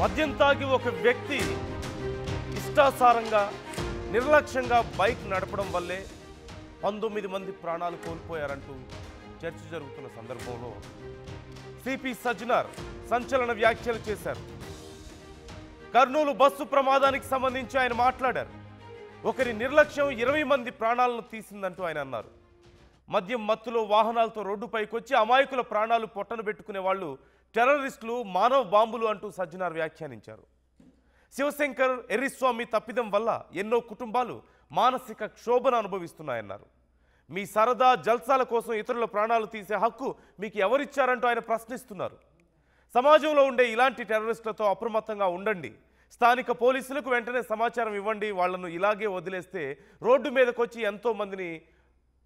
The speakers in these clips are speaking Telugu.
మద్యం తాగి ఒక వ్యక్తి ఇష్టాసారంగా నిర్లక్ష్యంగా బైక్ నడపడం వల్లే 19 మంది ప్రాణాలు కోల్పోయారంటూ చర్చ జరుగుతున్న సందర్భంలో సిపి సజ్జనార్ సంచలన వ్యాఖ్యలు చేశారు. కర్నూలు బస్సు ప్రమాదానికి సంబంధించి ఆయన మాట్లాడారు. ఒకరి నిర్లక్ష్యం 20 మంది ప్రాణాలను తీసిందంటూ ఆయన అన్నారు. మద్యం మత్తులో వాహనాలతో రోడ్డుపైకి వచ్చి అమాయకుల ప్రాణాలు పొట్టను పెట్టుకునే వాళ్ళు టెర్రరిస్టులు, మానవ బాంబులు అంటూ సజ్జనార్ వ్యాఖ్యానించారు. శివశంకర్ ఎర్రిస్వామి తప్పిదం వల్ల ఎన్నో కుటుంబాలు మానసిక క్షోభను అనుభవిస్తున్నాయన్నారు. మీ సరదా జల్సాల కోసం ఇతరుల ప్రాణాలు తీసే హక్కు మీకు ఎవరిచ్చారంటూ ఆయన ప్రశ్నిస్తున్నారు. సమాజంలో ఉండే ఇలాంటి టెర్రరిస్టులతో అప్రమత్తంగా ఉండండి. స్థానిక పోలీసులకు వెంటనే సమాచారం ఇవ్వండి. వాళ్లను ఇలాగే వదిలేస్తే రోడ్డు మీదకొచ్చి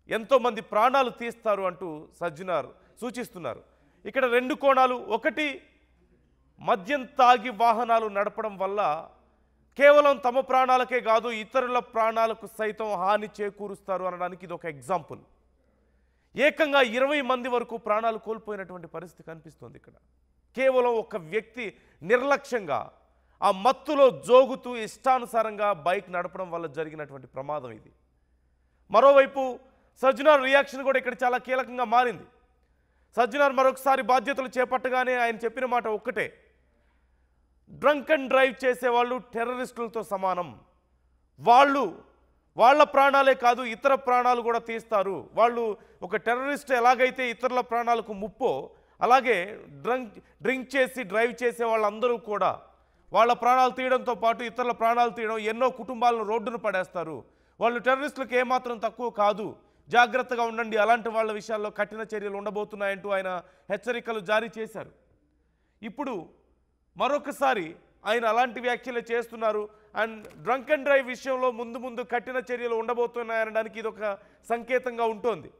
ఎంతోమంది ప్రాణాలు తీస్తారు అంటూ సజ్జనార్ సూచిస్తున్నారు. ఇక్కడ 2 కోణాలు. ఒకటి, మద్యం తాగి వాహనాలు నడపడం వల్ల కేవలం తమ ప్రాణాలకే కాదు ఇతరుల ప్రాణాలకు సైతం హాని చేకూరుస్తారు అనడానికి ఇది ఒక ఎగ్జాంపుల్. ఏకంగా 20 మంది వరకు ప్రాణాలు కోల్పోయినటువంటి పరిస్థితి కనిపిస్తుంది. ఇక్కడ కేవలం ఒక వ్యక్తి నిర్లక్ష్యంగా ఆ మత్తులో జోగుతూ ఇష్టానుసారంగా బైక్ నడపడం వల్ల జరిగినటువంటి ప్రమాదం ఇది. మరోవైపు సజ్జనార్ రియాక్షన్ కూడా ఇక్కడ చాలా కీలకంగా మారింది. సజ్జనార్ మరొకసారి బాధ్యతలు చేపట్టగానే ఆయన చెప్పిన మాట ఒక్కటే, డ్రంక్ అండ్ డ్రైవ్ చేసేవాళ్ళు టెర్రరిస్టులతో సమానం. వాళ్ళ ప్రాణాలే కాదు ఇతర ప్రాణాలు కూడా తీస్తారు. వాళ్ళు ఒక టెర్రరిస్ట్ ఎలాగైతే ఇతరుల ప్రాణాలకు ముప్పో, అలాగే డ్రింక్ చేసి డ్రైవ్ చేసే వాళ్ళందరూ కూడా వాళ్ళ ప్రాణాలు తీయడంతో పాటు ఇతరుల ప్రాణాలు తీయడం, ఎన్నో కుటుంబాలను రోడ్డును పడేస్తారు. వాళ్ళు టెర్రరిస్టులకు ఏమాత్రం తక్కువ కాదు, జాగ్రత్తగా ఉండండి, అలాంటి వాళ్ళ విషయాల్లో కఠిన చర్యలు ఉండబోతున్నాయంటూ ఆయన హెచ్చరికలు జారీ చేశారు. ఇప్పుడు మరొకసారి ఆయన అలాంటి వ్యాఖ్యలు చేస్తున్నారు. అండ్ డ్రంక్ అండ్ డ్రైవ్ విషయంలో ముందు కఠిన చర్యలు ఉండబోతున్నాయనడానికి ఇది ఒక సంకేతంగా ఉంటుంది.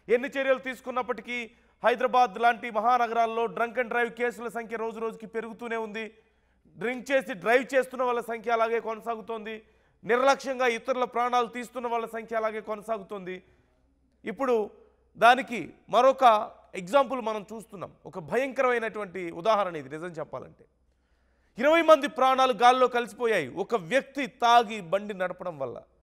ఎన్ని చర్యలు తీసుకున్నప్పటికీ హైదరాబాద్ లాంటి మహానగరాల్లో డ్రంక్ అండ్ డ్రైవ్ కేసుల సంఖ్య రోజు రోజుకి పెరుగుతూనే ఉంది. డ్రింక్ చేసి డ్రైవ్ చేస్తున్న వాళ్ళ సంఖ్య అలాగే కొనసాగుతోంది. నిర్లక్ష్యంగా ఇతరుల ప్రాణాలు తీస్తున్న వాళ్ళ సంఖ్య అలాగే కొనసాగుతోంది. ఇప్పుడు దానికి మరొక ఎగ్జాంపుల్ మనం చూస్తున్నాం. ఒక భయంకరమైనటువంటి ఉదాహరణ ఇది. నిజం చెప్పాలంటే 20 మంది ప్రాణాలు గాల్లో కలిసిపోయాయి ఒక వ్యక్తి తాగి బండి నడపడం వల్ల.